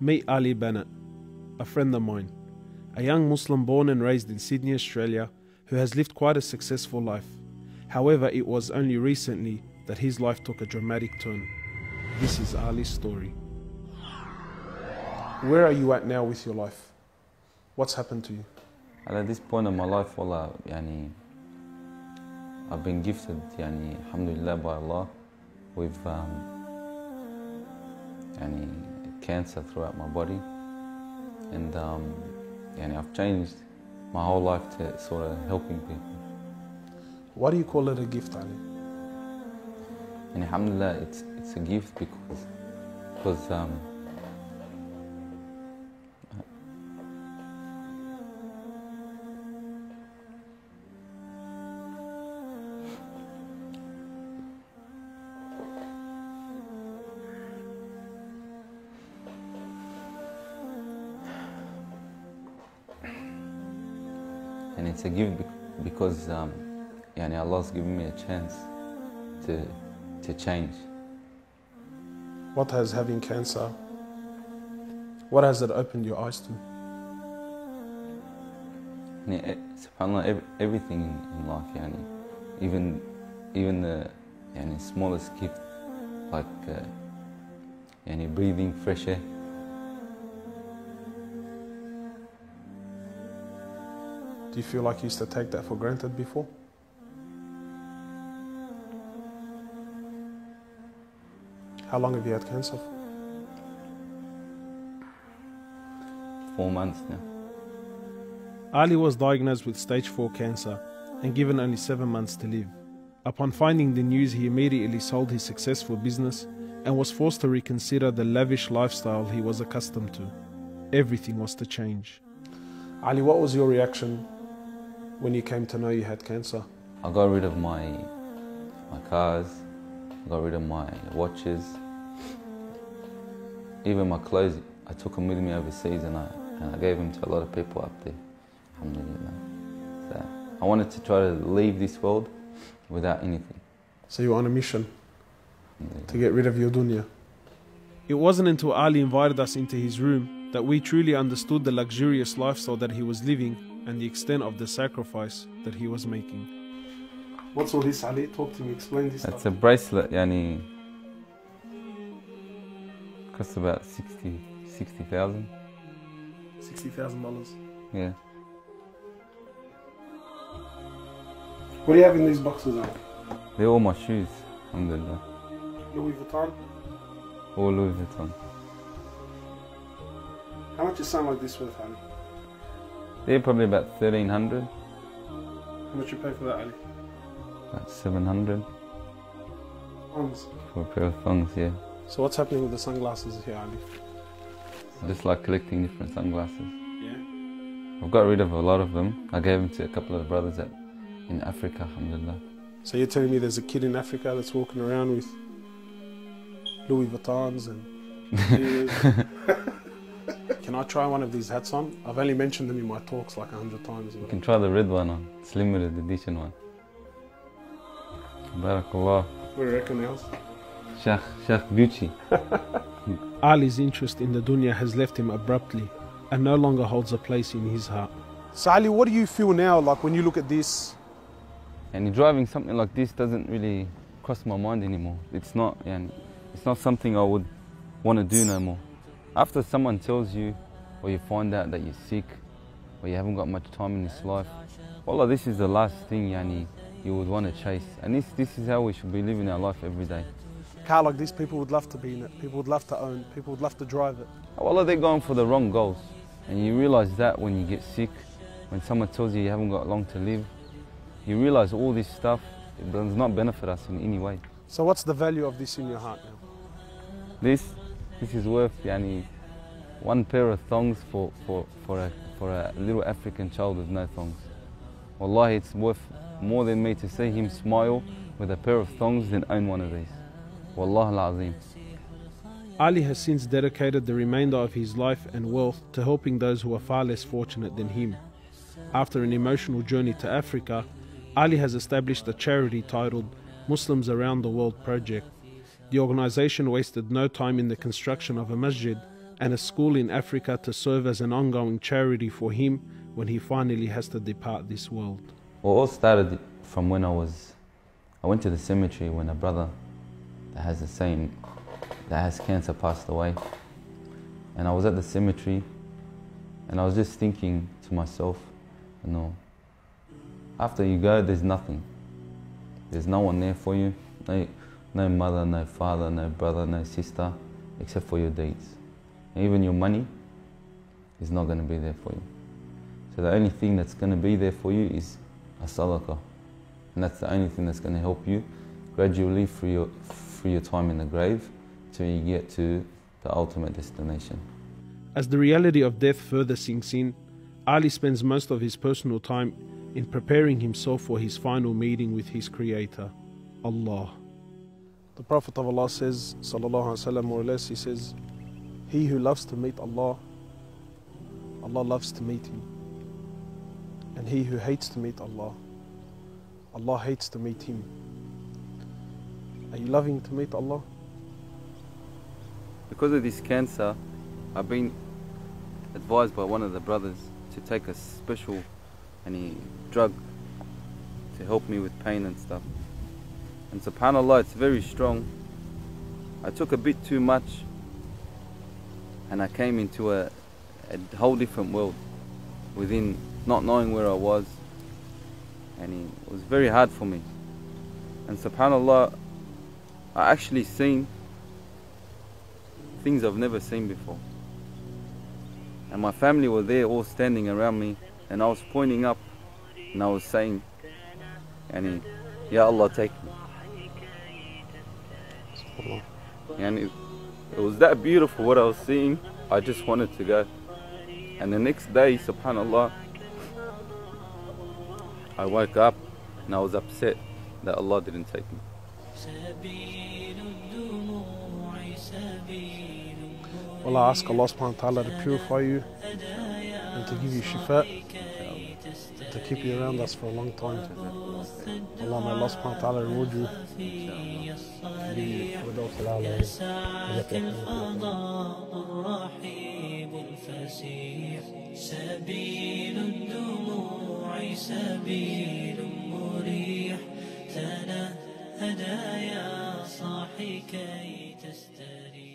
Meet Ali Banat, a friend of mine, a young Muslim born and raised in Sydney, Australia, who has lived quite a successful life. However, it was only recently that his life took a dramatic turn. This is Ali's story. Where are you at now with your life? What's happened to you? At this point in my life, wallah, I've been gifted, alhamdulillah, by Allah, with cancer throughout my body, and I've changed my whole life to sort of helping people. Why do you call it a gift, Ali? And alhamdulillah, it's a gift because and it's a gift because Allah's given me a chance to change. What has having cancer, what has it opened your eyes to? SubhanAllah, everything in life, even the smallest gift, like breathing fresh air. Do you feel like you used to take that for granted before? How long have you had cancer for? 4 months now. Ali was diagnosed with stage 4 cancer and given only 7 months to live. Upon finding the news, he immediately sold his successful business and was forced to reconsider the lavish lifestyle he was accustomed to. Everything was to change. Ali, what was your reaction when you came to know you had cancer? I got rid of my cars, I got rid of my watches, even my clothes. I took them with me overseas and I gave them to a lot of people up there, alhamdulillah. So I wanted to try to leave this world without anything. So you were on a mission to get rid of your dunya. It wasn't until Ali invited us into his room that we truly understood the luxurious lifestyle that he was living and the extent of the sacrifice that he was making. What's all this, Ali? Talk to me, explain this It's stuff. a bracelet, costs about 60,000. $60,000. Yeah. What do you have in these boxes, Ali? They're all my shoes, alhamdulillah. Louis Vuitton? All Louis Vuitton. How much is something like this worth, Ali? They're probably about 1,300. How much you pay for that, Ali? About 700 Thongs. for a pair of thongs, yeah. So what's happening with the sunglasses here, Ali? I just like collecting different sunglasses. Yeah? I've got rid of a lot of them. I gave them to a couple of brothers in Africa, alhamdulillah. So you're telling me there's a kid in Africa that's walking around with Louis Vuittons and... Can I try one of these hats on? I've only mentioned them in my talks like 100 times. You can try the red one on. It's limited edition one. Barakallah. What do you reckon else? Sheikh Gucci. Ali's interest in the dunya has left him abruptly and no longer holds a place in his heart. So Ali, what do you feel now, like when you look at this? And driving something like this doesn't really cross my mind anymore. It's not something I would want to do no more. After someone tells you, or you find out that you're sick, or you haven't got much time in this life, wallah, this is the last thing you would want to chase. And this is how we should be living our life every day. A car like this, people would love to be in it, people would love to own, people would love to drive it. Wallah, they're going for the wrong goals. And you realize that when you get sick, when someone tells you you haven't got long to live, you realize all this stuff, it does not benefit us in any way. So what's the value of this in your heart now? This is worth one pair of thongs for a little African child with no thongs. Wallahi, it's worth more than me to see him smile with a pair of thongs than own one of these. Wallah al-Azim. Ali has since dedicated the remainder of his life and wealth to helping those who are far less fortunate than him. After an emotional journey to Africa, Ali has established a charity titled Muslims Around the World Project. The organization wasted no time in the construction of a masjid and a school in Africa to serve as an ongoing charity for him when he finally has to depart this world. Well, it all started from when I went to the cemetery when a brother that has cancer passed away. And I was at the cemetery and I was just thinking to myself, you know, after you go, there's nothing. There's no one there for you. No mother, no father, no brother, no sister, except for your deeds. And even your money is not going to be there for you. So the only thing that's going to be there for you is a sadaqah. And that's the only thing that's going to help you gradually through your time in the grave till you get to the ultimate destination. As the reality of death further sinks in, Ali spends most of his personal time in preparing himself for his final meeting with his Creator, Allah. The Prophet of Allah says, sallallahu alaihi wasallam, more or less, he says, he who loves to meet Allah, Allah loves to meet him. And he who hates to meet Allah, Allah hates to meet him. Are you loving to meet Allah? Because of this cancer, I've been advised by one of the brothers to take a special drug to help me with pain and stuff. And subhanAllah, it's very strong. I took a bit too much and I came into a whole different world within not knowing where I was, and it was very hard for me. And subhanAllah, I actually seen things I've never seen before. And my family were there all standing around me, and I was pointing up and I was saying, Ya Allah, take me. And it was that beautiful what I was seeing. I just wanted to go. And the next day, subhanAllah, I woke up and I was upset that Allah didn't take me. Well, I ask Allah subhanahu wa ta'ala to purify you and to give you shifa, to keep you around us for a long time. Allah, may Allah subhanahu wa ta'ala reward you. سبيل الدموع سبيل مريح تنهدى يا صاحي كي تستريح.